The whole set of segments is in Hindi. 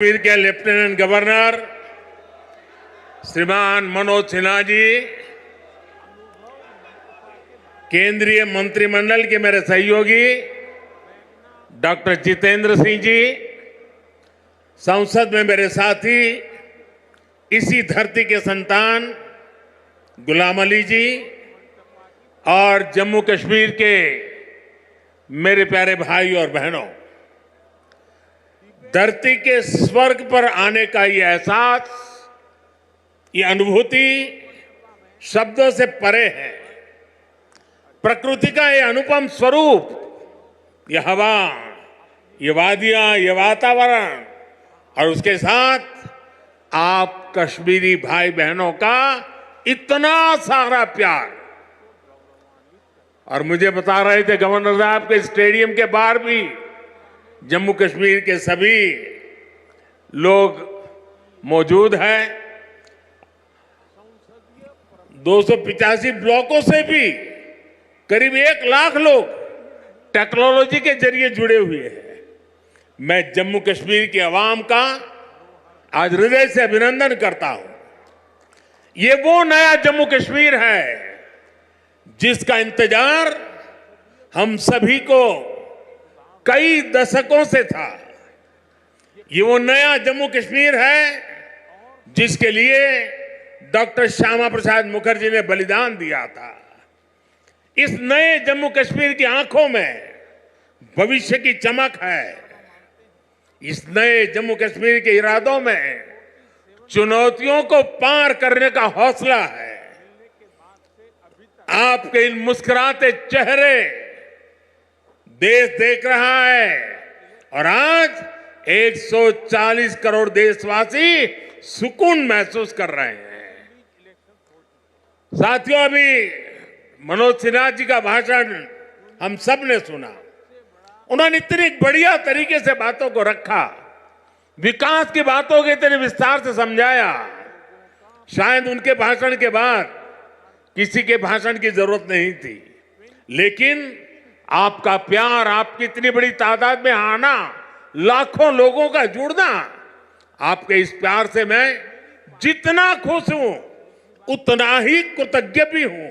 कश्मीर के लेफ्टिनेंट गवर्नर श्रीमान मनोज सिन्हा जी, केंद्रीय मंत्रिमंडल के मेरे सहयोगी डॉक्टर जितेंद्र सिंह जी, संसद में मेरे साथी, इसी धरती के संतान गुलाम अली जी और जम्मू कश्मीर के मेरे प्यारे भाई और बहनों, धरती के स्वर्ग पर आने का ये एहसास, ये अनुभूति शब्दों से परे है। प्रकृति का ये अनुपम स्वरूप, ये हवा, ये वादियां, ये वातावरण और उसके साथ आप कश्मीरी भाई बहनों का इतना सारा प्यार। और मुझे बता रहे थे गवर्नर साहब के स्टेडियम के बाहर भी जम्मू कश्मीर के सभी लोग मौजूद हैं। 285 ब्लॉकों से भी करीब 1 लाख लोग टेक्नोलॉजी के जरिए जुड़े हुए हैं। मैं जम्मू कश्मीर की आवाम का आज हृदय से अभिनंदन करता हूं। ये वो नया जम्मू कश्मीर है जिसका इंतजार हम सभी को कई दशकों से था। ये वो नया जम्मू कश्मीर है जिसके लिए डॉक्टर श्यामा प्रसाद मुखर्जी ने बलिदान दिया था। इस नए जम्मू कश्मीर की आंखों में भविष्य की चमक है। इस नए जम्मू कश्मीर के इरादों में चुनौतियों को पार करने का हौसला है। आपके इन मुस्कुराते चेहरे देश देख रहा है और आज 140 करोड़ देशवासी सुकून महसूस कर रहे हैं। साथियों, अभी मनोज सिन्हा जी का भाषण हम सब ने सुना। उन्होंने इतनी बढ़िया तरीके से बातों को रखा, विकास की बातों के इतने विस्तार से समझाया। शायद उनके भाषण के बाद किसी के भाषण की जरूरत नहीं थी, लेकिन आपका प्यार, आपकी इतनी बड़ी तादाद में आना, लाखों लोगों का जुड़ना, आपके इस प्यार से मैं जितना खुश हूं उतना ही कृतज्ञ भी हूं।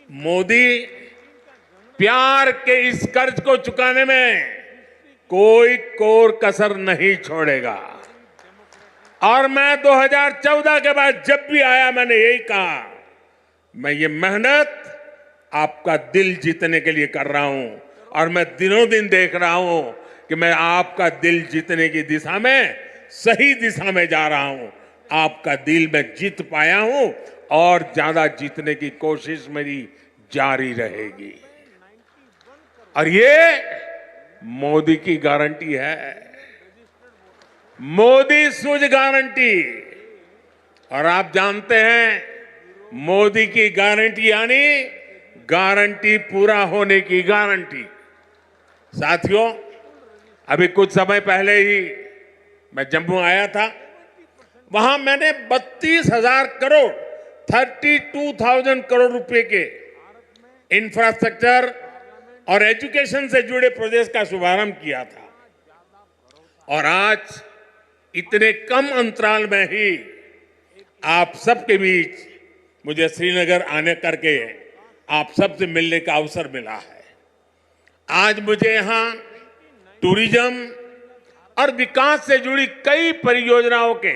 मोदी प्यार के इस कर्ज को चुकाने में कोई कोर कसर नहीं छोड़ेगा। और मैं 2014 के बाद जब भी आया मैंने यही कहा, मैं ये मेहनत आपका दिल जीतने के लिए कर रहा हूं और मैं दिनों दिन देख रहा हूं कि मैं आपका दिल जीतने की दिशा में सही दिशा में जा रहा हूं। आपका दिल मैं जीत पाया हूं और ज्यादा जीतने की कोशिश मेरी जारी रहेगी। और ये मोदी की गारंटी है, मोदी सूझ गारंटी। और आप जानते हैं मोदी की गारंटी यानी गारंटी पूरा होने की गारंटी। साथियों, अभी कुछ समय पहले ही मैं जम्मू आया था। वहां मैंने 32,000 करोड़ 32,000 करोड़ रुपए के इंफ्रास्ट्रक्चर और एजुकेशन से जुड़े प्रोजेक्ट का शुभारंभ किया था। और आज इतने कम अंतराल में ही आप सबके बीच मुझे श्रीनगर आने करके आप सबसे मिलने का अवसर मिला है। आज मुझे यहां टूरिज्म और विकास से जुड़ी कई परियोजनाओं के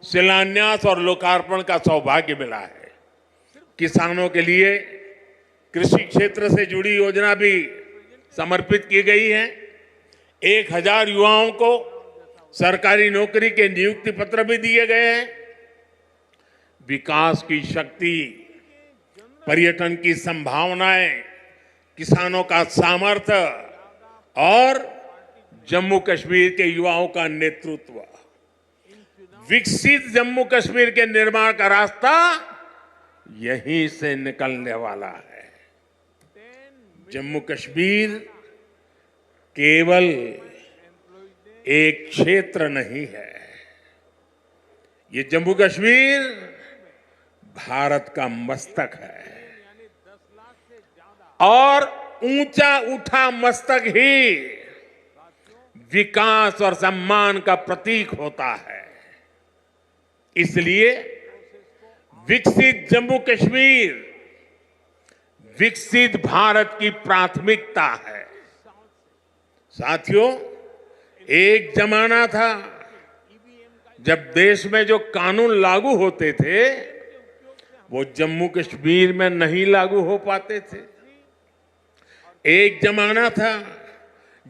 शिलान्यास और लोकार्पण का सौभाग्य मिला है। किसानों के लिए कृषि क्षेत्र से जुड़ी योजना भी समर्पित की गई है। 1,000 युवाओं को सरकारी नौकरी के नियुक्ति पत्र भी दिए गए हैं। विकास की शक्ति, पर्यटन की संभावनाएं, किसानों का सामर्थ्य और जम्मू कश्मीर के युवाओं का नेतृत्व, विकसित जम्मू कश्मीर के निर्माण का रास्ता यहीं से निकलने वाला है। जम्मू कश्मीर केवल एक क्षेत्र नहीं है, ये जम्मू कश्मीर भारत का मस्तक है। और ऊंचा उठा मस्तक ही विकास और सम्मान का प्रतीक होता है। इसलिए विकसित जम्मू कश्मीर विकसित भारत की प्राथमिकता है। साथियों, एक जमाना था जब देश में जो कानून लागू होते थे वो जम्मू कश्मीर में नहीं लागू हो पाते थे। एक जमाना था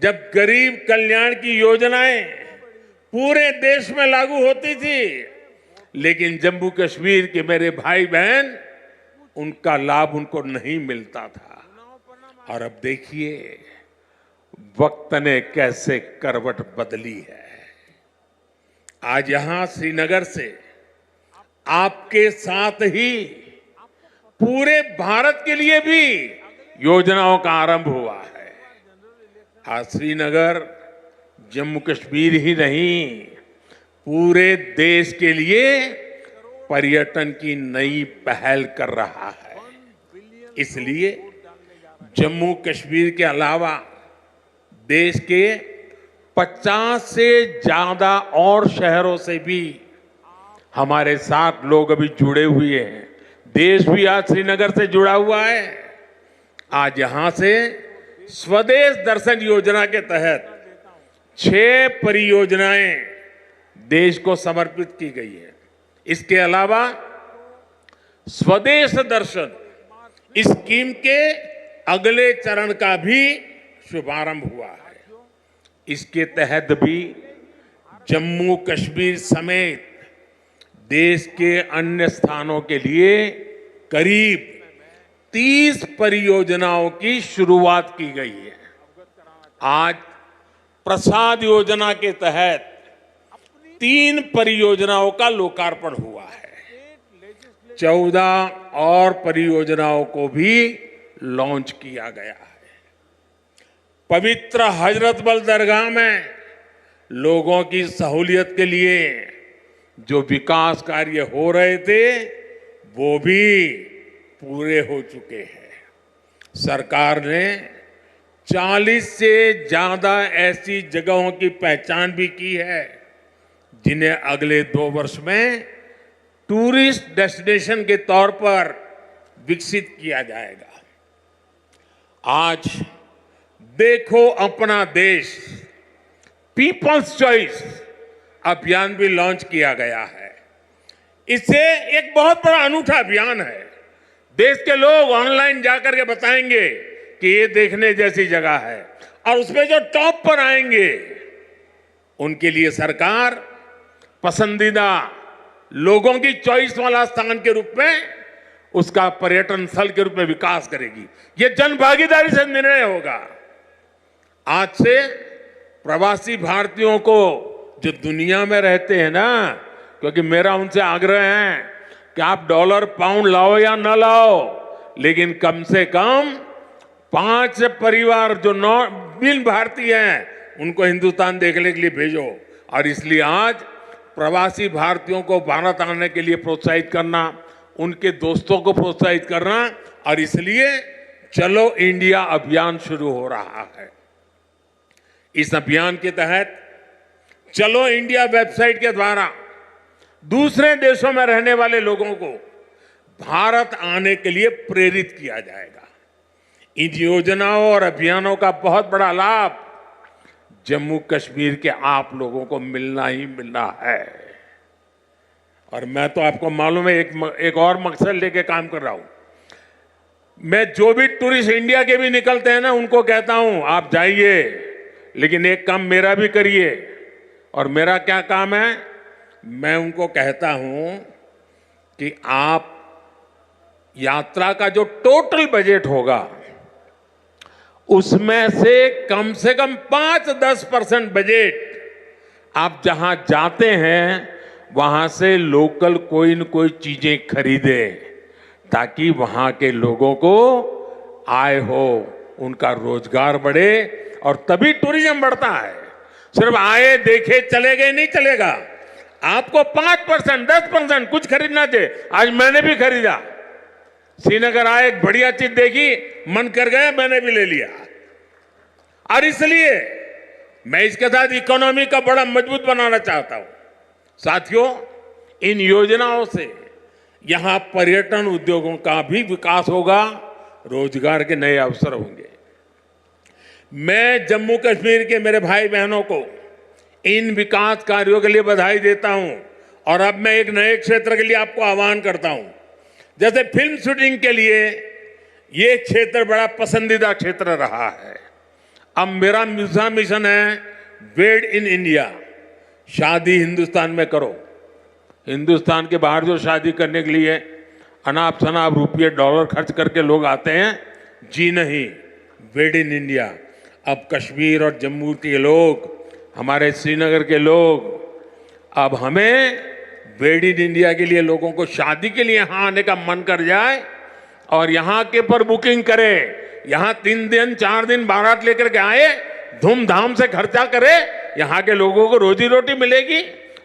जब गरीब कल्याण की योजनाएं पूरे देश में लागू होती थी, लेकिन जम्मू कश्मीर के मेरे भाई बहन उनका लाभ उनको नहीं मिलता था। और अब देखिए वक्त ने कैसे करवट बदली है। आज यहां श्रीनगर से आपके साथ ही पूरे भारत के लिए भी योजनाओं का आरंभ हुआ है। आज श्रीनगर जम्मू कश्मीर ही नहीं, पूरे देश के लिए पर्यटन की नई पहल कर रहा है। इसलिए जम्मू कश्मीर के अलावा देश के 50 से ज्यादा और शहरों से भी हमारे साथ लोग अभी जुड़े हुए हैं। देश भी आज श्रीनगर से जुड़ा हुआ है। आज यहां से स्वदेश दर्शन योजना के तहत 6 परियोजनाएं देश को समर्पित की गई है। इसके अलावा स्वदेश दर्शन स्कीम के अगले चरण का भी शुभारंभ हुआ है। इसके तहत भी जम्मू कश्मीर समेत देश के अन्य स्थानों के लिए करीब 30 परियोजनाओं की शुरुआत की गई है। आज प्रसाद योजना के तहत 3 परियोजनाओं का लोकार्पण हुआ है। 14 और परियोजनाओं को भी लॉन्च किया गया है। पवित्र हजरत बल दरगाह में लोगों की सहूलियत के लिए जो विकास कार्य हो रहे थे वो भी पूरे हो चुके हैं। सरकार ने 40 से ज्यादा ऐसी जगहों की पहचान भी की है जिन्हें अगले 2 वर्ष में टूरिस्ट डेस्टिनेशन के तौर पर विकसित किया जाएगा। आज देखो अपना देश पीपल्स चॉइस अभियान भी लॉन्च किया गया है। इससे एक बहुत बड़ा अनूठा अभियान है। देश के लोग ऑनलाइन जाकर के बताएंगे कि ये देखने जैसी जगह है, और उसमें जो टॉप पर आएंगे उनके लिए सरकार पसंदीदा लोगों की चॉइस वाला स्थान के रूप में उसका पर्यटन स्थल के रूप में विकास करेगी। ये जन भागीदारी से निर्णय होगा। आज से प्रवासी भारतीयों को जो दुनिया में रहते हैं ना, क्योंकि मेरा उनसे आग्रह है कि आप डॉलर पाउंड लाओ या ना लाओ, लेकिन कम से कम 5 परिवार जो बिन भारतीय हैं उनको हिंदुस्तान देखने के लिए भेजो। और इसलिए आज प्रवासी भारतीयों को भारत आने के लिए प्रोत्साहित करना, उनके दोस्तों को प्रोत्साहित करना, और इसलिए चलो इंडिया अभियान शुरू हो रहा है। इस अभियान के तहत चलो इंडिया वेबसाइट के द्वारा दूसरे देशों में रहने वाले लोगों को भारत आने के लिए प्रेरित किया जाएगा। इन योजनाओं और अभियानों का बहुत बड़ा लाभ जम्मू कश्मीर के आप लोगों को मिलना ही मिलना है। और मैं तो आपको मालूम है एक और मकसद लेके काम कर रहा हूं। मैं जो भी टूरिस्ट इंडिया के भी निकलते हैं ना, उनको कहता हूं आप जाइए, लेकिन एक काम मेरा भी करिए। और मेरा क्या काम है? मैं उनको कहता हूं कि आप यात्रा का जो टोटल बजट होगा उसमें से कम 5-10% बजट आप जहां जाते हैं वहां से लोकल कोई न कोई चीजें खरीदे, ताकि वहां के लोगों को आय हो, उनका रोजगार बढ़े, और तभी टूरिज्म बढ़ता है। सिर्फ आए देखे चले गए नहीं चलेगा। आपको 5%, 10% कुछ खरीदना चाहिए। आज मैंने भी खरीदा। श्रीनगर आए, एक बढ़िया चीज देखी, मन कर गया, मैंने भी ले लिया। और इसलिए मैं इसके साथ इकोनॉमी का बड़ा मजबूत बनाना चाहता हूं। साथियों, इन योजनाओं से यहां पर्यटन उद्योगों का भी विकास होगा, रोजगार के नए अवसर होंगे। मैं जम्मू कश्मीर के मेरे भाई बहनों को इन विकास कार्यों के लिए बधाई देता हूं और अब मैं एक नए क्षेत्र के लिए आपको आह्वान करता हूं। जैसे फिल्म शूटिंग के लिए ये क्षेत्र बड़ा पसंदीदा क्षेत्र रहा है। अब मेरा दूसरा मिशन है मेड इन इंडिया। शादी हिंदुस्तान में करो। हिंदुस्तान के बाहर जो शादी करने के लिए अनाप शनाप रुपये डॉलर खर्च करके लोग आते हैं, जी नहीं, मेड इन इंडिया। अब कश्मीर और जम्मू के लोग, हमारे श्रीनगर के लोग, अब हमें मेड इन इंडिया के लिए लोगों को शादी के लिए यहाँ आने का मन कर जाए और यहाँ के पर बुकिंग करे, यहाँ 3 दिन 4 दिन बारात लेकर के आए, धूमधाम से खर्चा करे, यहाँ के लोगों को रोजी रोटी मिलेगी।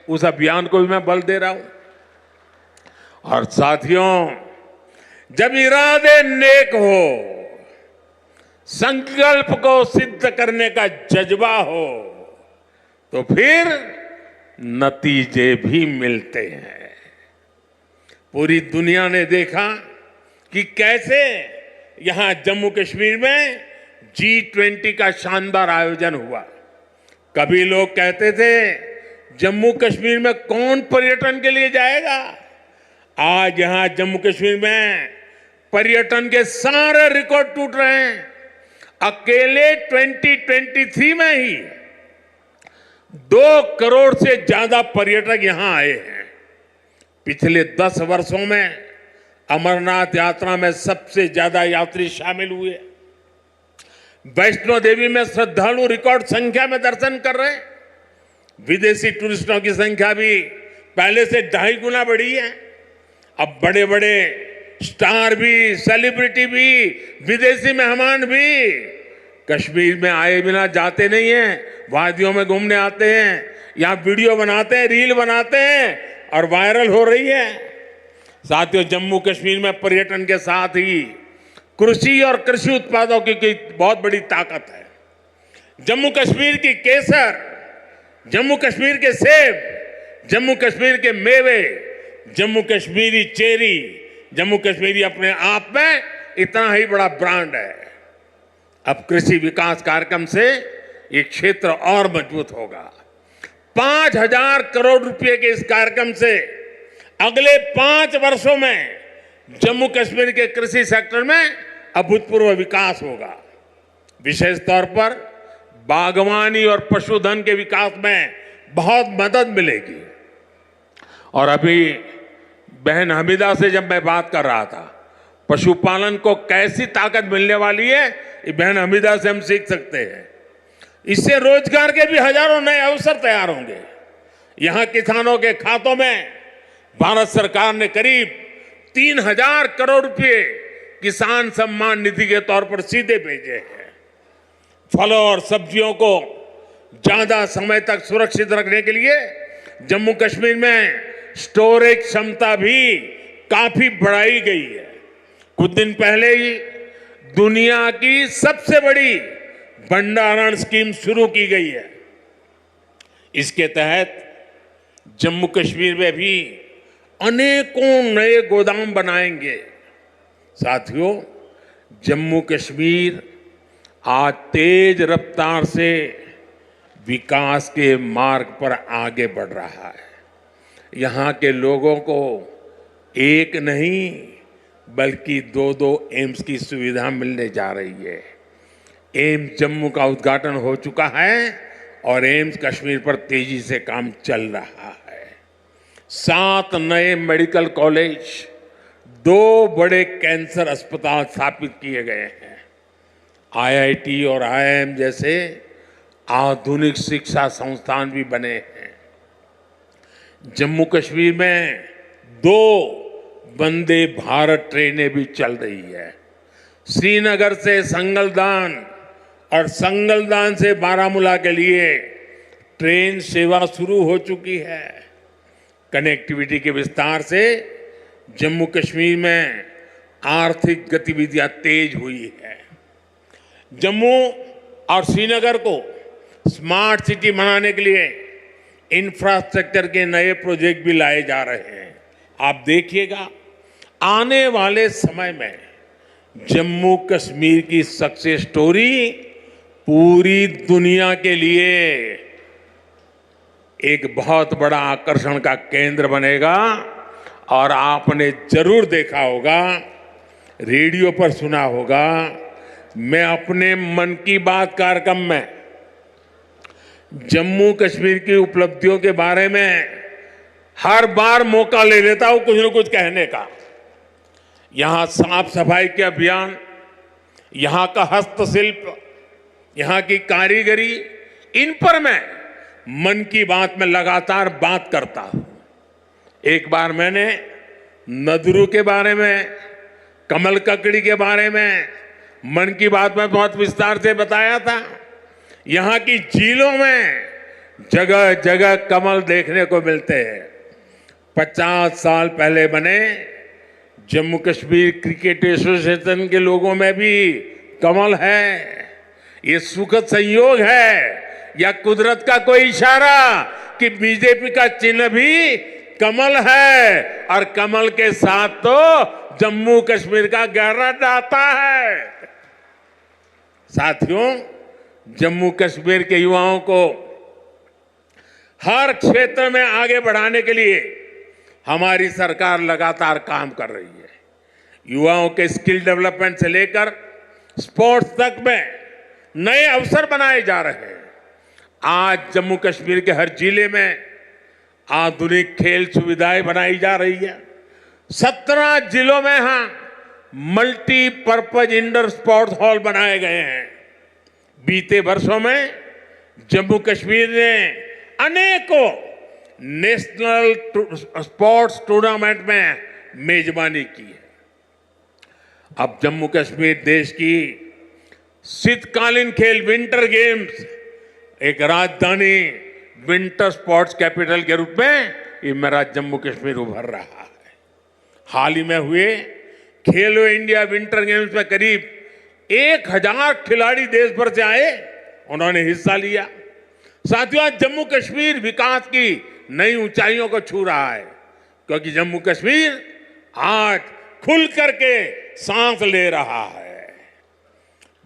उस अभियान को भी मैं बल दे रहा हूं। और साथियों, जब इरादे नेक हो, संकल्प को सिद्ध करने का जज्बा हो, तो फिर नतीजे भी मिलते हैं। पूरी दुनिया ने देखा कि कैसे यहां जम्मू कश्मीर में G20 का शानदार आयोजन हुआ। कभी लोग कहते थे जम्मू कश्मीर में कौन पर्यटन के लिए जाएगा। आज यहां जम्मू कश्मीर में पर्यटन के सारे रिकॉर्ड टूट रहे हैं। अकेले 2023 में ही 2 करोड़ से ज्यादा पर्यटक यहां आए हैं। पिछले 10 वर्षों में अमरनाथ यात्रा में सबसे ज्यादा यात्री शामिल हुए। वैष्णो देवी में श्रद्धालु रिकॉर्ड संख्या में दर्शन कर रहे हैं। विदेशी टूरिस्टों की संख्या भी पहले से 2.5 गुना बढ़ी है। अब बड़े बड़े स्टार भी, सेलिब्रिटी भी, विदेशी मेहमान भी कश्मीर में आए बिना जाते नहीं हैं। वादियों में घूमने आते हैं, यहाँ वीडियो बनाते हैं, रील बनाते हैं और वायरल हो रही है। साथियों, जम्मू कश्मीर में पर्यटन के साथ ही कृषि और कृषि उत्पादों की बहुत बड़ी ताकत है। जम्मू कश्मीर की केसर, जम्मू कश्मीर के सेब, जम्मू कश्मीर के मेवे, जम्मू कश्मीरी चेरी, जम्मू कश्मीरी अपने आप में इतना ही बड़ा ब्रांड है। अब कृषि विकास कार्यक्रम से ये क्षेत्र और मजबूत होगा। 5,000 करोड़ रुपए के इस कार्यक्रम से अगले 5 वर्षों में जम्मू कश्मीर के कृषि सेक्टर में अभूतपूर्व विकास होगा। विशेष तौर पर बागवानी और पशुधन के विकास में बहुत मदद मिलेगी। और अभी बहन हमीदा से जब मैं बात कर रहा था, पशुपालन को कैसी ताकत मिलने वाली है, ये बहन हमीदा से हम सीख सकते हैं। इससे रोजगार के भी हजारों नए अवसर तैयार होंगे। यहां किसानों के खातों में भारत सरकार ने करीब 3,000 करोड़ रुपए किसान सम्मान निधि के तौर पर सीधे भेजे हैं। फलों और सब्जियों को ज्यादा समय तक सुरक्षित रखने के लिए जम्मू कश्मीर में स्टोरेज क्षमता भी काफी बढ़ाई गई है। कुछ दिन पहले ही दुनिया की सबसे बड़ी भंडारण स्कीम शुरू की गई है। इसके तहत जम्मू कश्मीर में भी अनेकों नए गोदाम बनाएंगे। साथियों, जम्मू कश्मीर आज तेज रफ्तार से विकास के मार्ग पर आगे बढ़ रहा है। यहाँ के लोगों को एक नहीं बल्कि 2-2 एम्स की सुविधा मिलने जा रही है। एम्स जम्मू का उद्घाटन हो चुका है और एम्स कश्मीर पर तेजी से काम चल रहा है। 7 नए मेडिकल कॉलेज, 2 बड़े कैंसर अस्पताल स्थापित किए गए हैं। IIT और IIM जैसे आधुनिक शिक्षा संस्थान भी बने हैं। जम्मू कश्मीर में 2 वंदे भारत ट्रेनें भी चल रही है। श्रीनगर से संगलदान और संगलदान से बारामूला के लिए ट्रेन सेवा शुरू हो चुकी है। कनेक्टिविटी के विस्तार से जम्मू कश्मीर में आर्थिक गतिविधियां तेज हुई है। जम्मू और श्रीनगर को स्मार्ट सिटी बनाने के लिए इंफ्रास्ट्रक्चर के नए प्रोजेक्ट भी लाए जा रहे हैं। आप देखिएगा, आने वाले समय में जम्मू कश्मीर की सक्सेस स्टोरी पूरी दुनिया के लिए एक बहुत बड़ा आकर्षण का केंद्र बनेगा। और आपने जरूर देखा होगा, रेडियो पर सुना होगा, मैं अपने मन की बात कार्यक्रम में जम्मू कश्मीर की उपलब्धियों के बारे में हर बार मौका ले लेता हूं कुछ न कुछ कहने का। यहां साफ सफाई के अभियान, यहां का हस्तशिल्प, यहां की कारीगरी, इन पर मैं मन की बात में लगातार बात करता हूं। एक बार मैंने नदरू के बारे में, कमल ककड़ी के बारे में मन की बात में बहुत विस्तार से बताया था। यहां की झीलों में जगह जगह कमल देखने को मिलते हैं। 50 साल पहले बने जम्मू कश्मीर क्रिकेट एसोसिएशन के लोगों में भी कमल है। ये सुखद संयोग है या कुदरत का कोई इशारा कि बीजेपी का चिन्ह भी कमल है और कमल के साथ तो जम्मू कश्मीर का गहरा नाता है। साथियों, जम्मू कश्मीर के युवाओं को हर क्षेत्र में आगे बढ़ाने के लिए हमारी सरकार लगातार काम कर रही है। युवाओं के स्किल डेवलपमेंट से लेकर स्पोर्ट्स तक में नए अवसर बनाए जा रहे हैं। आज जम्मू कश्मीर के हर जिले में आधुनिक खेल सुविधाएं बनाई जा रही है। 17 जिलों में मल्टीपर्पज इंडोर स्पोर्ट्स हॉल बनाए गए हैं। बीते वर्षों में जम्मू कश्मीर ने अनेकों नेशनल स्पोर्ट्स टूर्नामेंट में मेजबानी की है। अब जम्मू कश्मीर देश की शीतकालीन खेल विंटर गेम्स एक राजधानी विंटर स्पोर्ट्स कैपिटल के रूप में ये मेरा जम्मू कश्मीर उभर रहा है। हाल ही में हुए खेलो इंडिया विंटर गेम्स में करीब 1000 खिलाड़ी देश भर से आए, उन्होंने हिस्सा लिया। साथियों, आज जम्मू कश्मीर विकास की नई ऊंचाइयों को छू रहा है, क्योंकि जम्मू कश्मीर आज खुल करके सांस ले रहा है।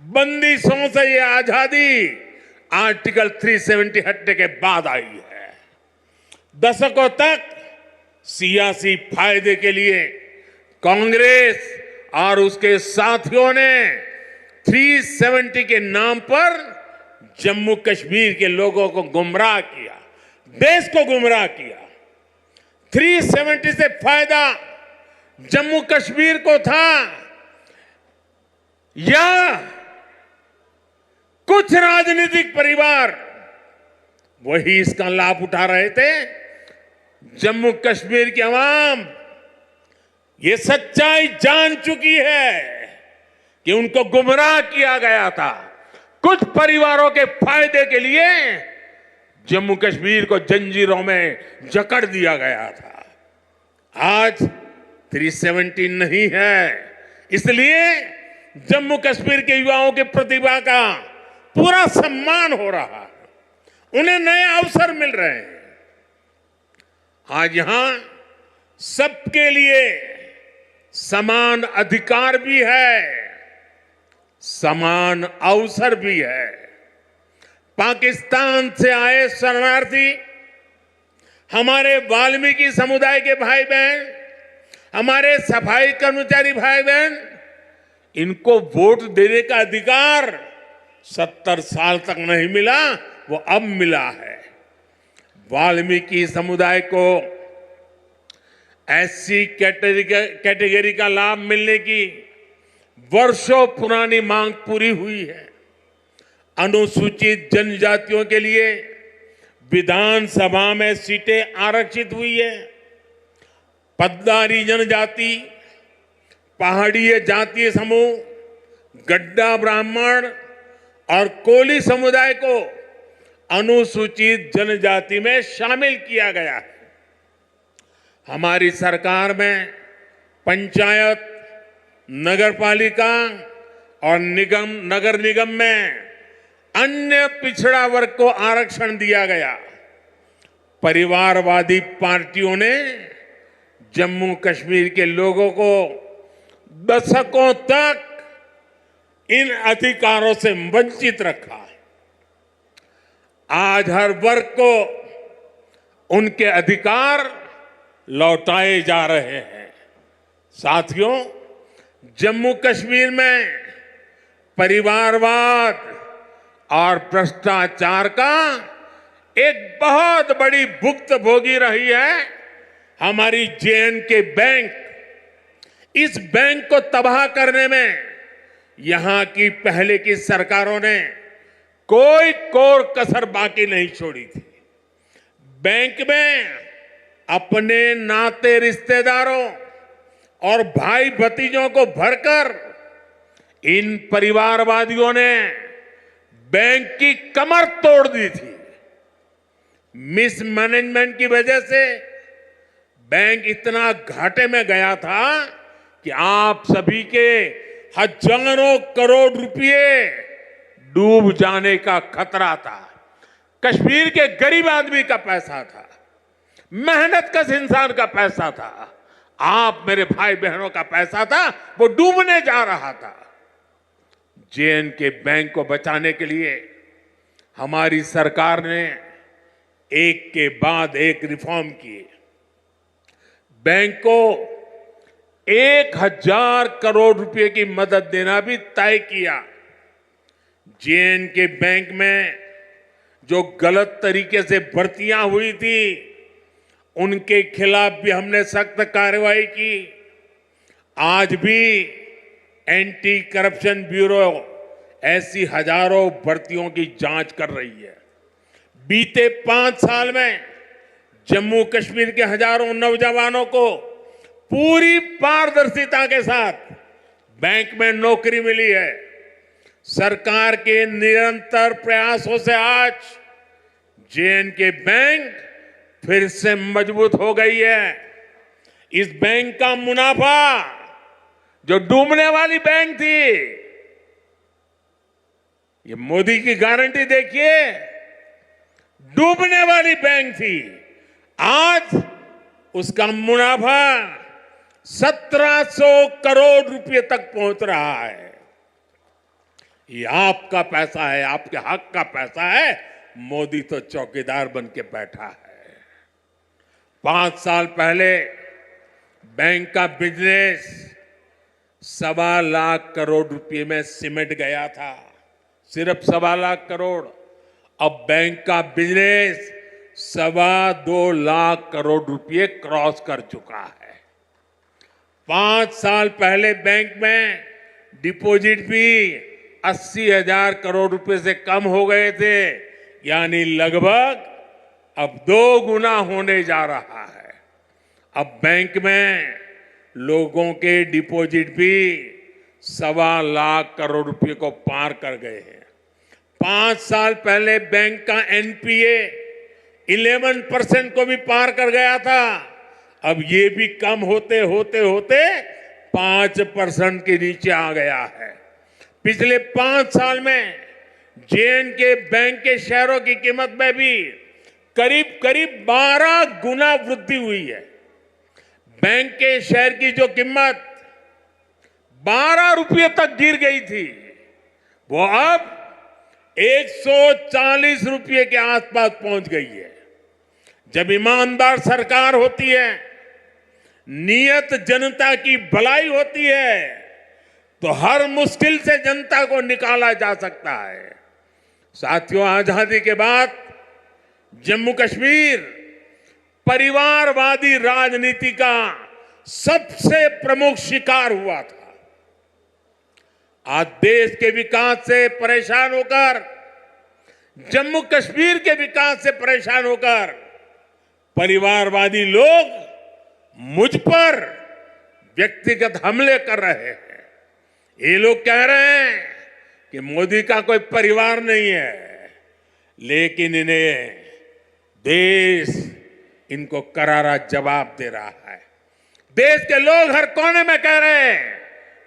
बंदिशों से ये आजादी आर्टिकल 370 हटने के बाद आई है। दशकों तक सियासी फायदे के लिए कांग्रेस और उसके साथियों ने 370 के नाम पर जम्मू कश्मीर के लोगों को गुमराह किया, देश को गुमराह किया। 370 से फायदा जम्मू कश्मीर को था या कुछ राजनीतिक परिवार वही इसका लाभ उठा रहे थे? जम्मू कश्मीर की आवाम ये सच्चाई जान चुकी है कि उनको गुमराह किया गया था। कुछ परिवारों के फायदे के लिए जम्मू कश्मीर को जंजीरों में जकड़ दिया गया था। आज 370 नहीं है, इसलिए जम्मू कश्मीर के युवाओं की प्रतिभा का पूरा सम्मान हो रहा है, उन्हें नए अवसर मिल रहे हैं। आज यहां सबके लिए समान अधिकार भी है, समान अवसर भी है। पाकिस्तान से आए शरणार्थी, हमारे वाल्मीकि समुदाय के भाई बहन, हमारे सफाई कर्मचारी भाई बहन, इनको वोट देने का अधिकार 70 साल तक नहीं मिला, वो अब मिला है। वाल्मीकि समुदाय को एससी कैटेगरी का लाभ मिलने की वर्षों पुरानी मांग पूरी हुई है। अनुसूचित जनजातियों के लिए विधानसभा में सीटें आरक्षित हुई है। पद्दारी जनजाति, पहाड़ीय जातीय समूह, गड्ढा ब्राह्मण और कोली समुदाय को अनुसूचित जनजाति में शामिल किया गया है। हमारी सरकार में पंचायत, नगर पालिका और नगर निगम में अन्य पिछड़ा वर्ग को आरक्षण दिया गया। परिवारवादी पार्टियों ने जम्मू कश्मीर के लोगों को दशकों तक इन अधिकारों से वंचित रखा। आज हर वर्ग को उनके अधिकार लौटाए जा रहे हैं। साथियों, जम्मू कश्मीर में परिवारवाद और भ्रष्टाचार का एक बहुत बड़ी भुक्तभोगी रही है हमारी जे.एंड.के बैंक। इस बैंक को तबाह करने में यहां की पहले की सरकारों ने कोई कोर कसर बाकी नहीं छोड़ी थी। बैंक में अपने नाते रिश्तेदारों और भाई भतीजों को भरकर इन परिवारवादियों ने बैंक की कमर तोड़ दी थी। मिसमैनेजमेंट की वजह से बैंक इतना घाटे में गया था कि आप सभी के हजारों करोड़ रुपए डूब जाने का खतरा था। कश्मीर के गरीब आदमी का पैसा था, मेहनतकश इंसान का पैसा था, आप मेरे भाई बहनों का पैसा था, वो डूबने जा रहा था। जे.एंड.के बैंक को बचाने के लिए हमारी सरकार ने एक के बाद एक रिफॉर्म किए। बैंक को 1000 करोड़ रुपए की मदद देना भी तय किया। जे.एंड.के बैंक में जो गलत तरीके से भर्तियां हुई थी, उनके खिलाफ भी हमने सख्त कार्रवाई की। आज भी एंटी करप्शन ब्यूरो ऐसी हजारों भर्तियों की जांच कर रही है। बीते 5 साल में जम्मू कश्मीर के हजारों नौजवानों को पूरी पारदर्शिता के साथ बैंक में नौकरी मिली है। सरकार के निरंतर प्रयासों से आज जे.एंड.के बैंक फिर से मजबूत हो गई है। इस बैंक का मुनाफा, जो डूबने वाली बैंक थी, ये मोदी की गारंटी देखिए, डूबने वाली बैंक थी, आज उसका मुनाफा 1700 करोड़ रुपए तक पहुंच रहा है। ये आपका पैसा है, आपके हक का पैसा है। मोदी तो चौकीदार बन के बैठा है। 5 साल पहले बैंक का बिजनेस 1.25 लाख करोड़ रुपए में सिमट गया था, सिर्फ 1.25 लाख करोड़। अब बैंक का बिजनेस 2.25 लाख करोड़ रुपए क्रॉस कर चुका है। 5 साल पहले बैंक में डिपॉजिट भी 80,000 करोड़ रुपए से कम हो गए थे, यानी लगभग अब 2 गुना होने जा रहा है। अब बैंक में लोगों के डिपॉजिट भी 1.25 लाख करोड़ रुपए को पार कर गए हैं। 5 साल पहले बैंक का एनपीए 11% को भी पार कर गया था। अब ये भी कम होते होते होते 5% के नीचे आ गया है। पिछले 5 साल में जे.एंड.के बैंक के शेयरों की कीमत में भी करीब करीब 12 गुना वृद्धि हुई है। बैंक के शेयर की जो कीमत 12 रुपये तक गिर गई थी, वो अब 140 रुपये के आसपास पहुंच गई है। जब ईमानदार सरकार होती है, नियत जनता की भलाई होती है, तो हर मुश्किल से जनता को निकाला जा सकता है। साथियों, आजादी के बाद जम्मू कश्मीर परिवारवादी राजनीति का सबसे प्रमुख शिकार हुआ था। आज देश के विकास से परेशान होकर, जम्मू कश्मीर के विकास से परेशान होकर परिवारवादी लोग मुझ पर व्यक्तिगत हमले कर रहे हैं। ये लोग कह रहे हैं कि मोदी का कोई परिवार नहीं है, लेकिन इन्हें देश इनको करारा जवाब दे रहा है। देश के लोग हर कोने में कह रहे हैं,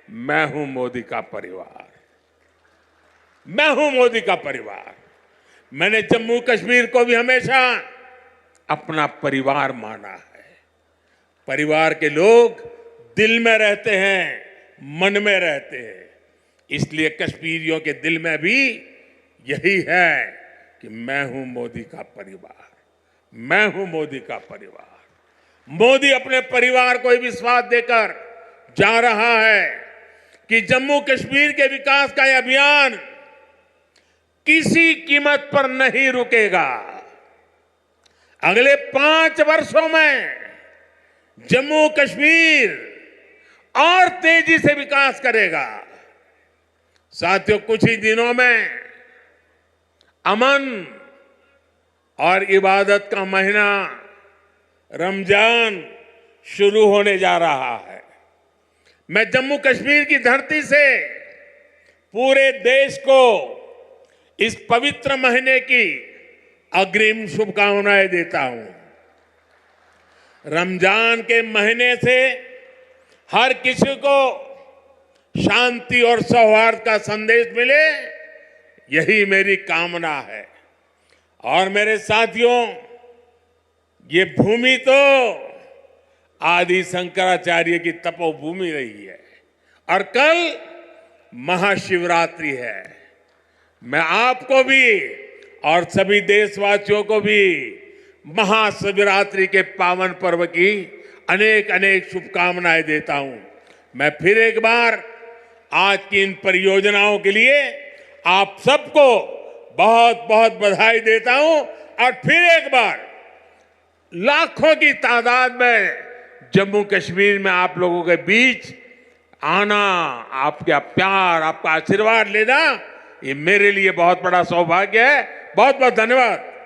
मैं हूं मोदी का परिवार। मैं हूं मोदी का परिवार। मैंने जम्मू कश्मीर को भी हमेशा अपना परिवार माना है। परिवार के लोग दिल में रहते हैं, मन में रहते हैं। इसलिए कश्मीरियों के दिल में भी यही है कि मैं हूं मोदी का परिवार, मैं हूं मोदी का परिवार। मोदी अपने परिवार को विश्वास देकर जा रहा है कि जम्मू कश्मीर के विकास का यह अभियान किसी कीमत पर नहीं रुकेगा। अगले 5 वर्षों में जम्मू कश्मीर और तेजी से विकास करेगा। साथियों, कुछ ही दिनों में अमन और इबादत का महीना रमजान शुरू होने जा रहा है। मैं जम्मू कश्मीर की धरती से पूरे देश को इस पवित्र महीने की अग्रिम शुभकामनाएं देता हूं। रमजान के महीने से हर किसी को शांति और सौहार्द का संदेश मिले, यही मेरी कामना है। और मेरे साथियों, ये भूमि तो आदि शंकराचार्य की तपोभूमि रही है और कल महाशिवरात्रि है। मैं आपको भी और सभी देशवासियों को भी महाशिवरात्रि के पावन पर्व की अनेक अनेक शुभकामनाएं देता हूं। मैं फिर एक बार आज की इन परियोजनाओं के लिए आप सबको बहुत बहुत बधाई देता हूं और फिर एक बार लाखों की तादाद में जम्मू कश्मीर में आप लोगों के बीच आना, आपका प्यार, आपका आशीर्वाद लेना, ये मेरे लिए बहुत बड़ा सौभाग्य है। बहुत बहुत धन्यवाद।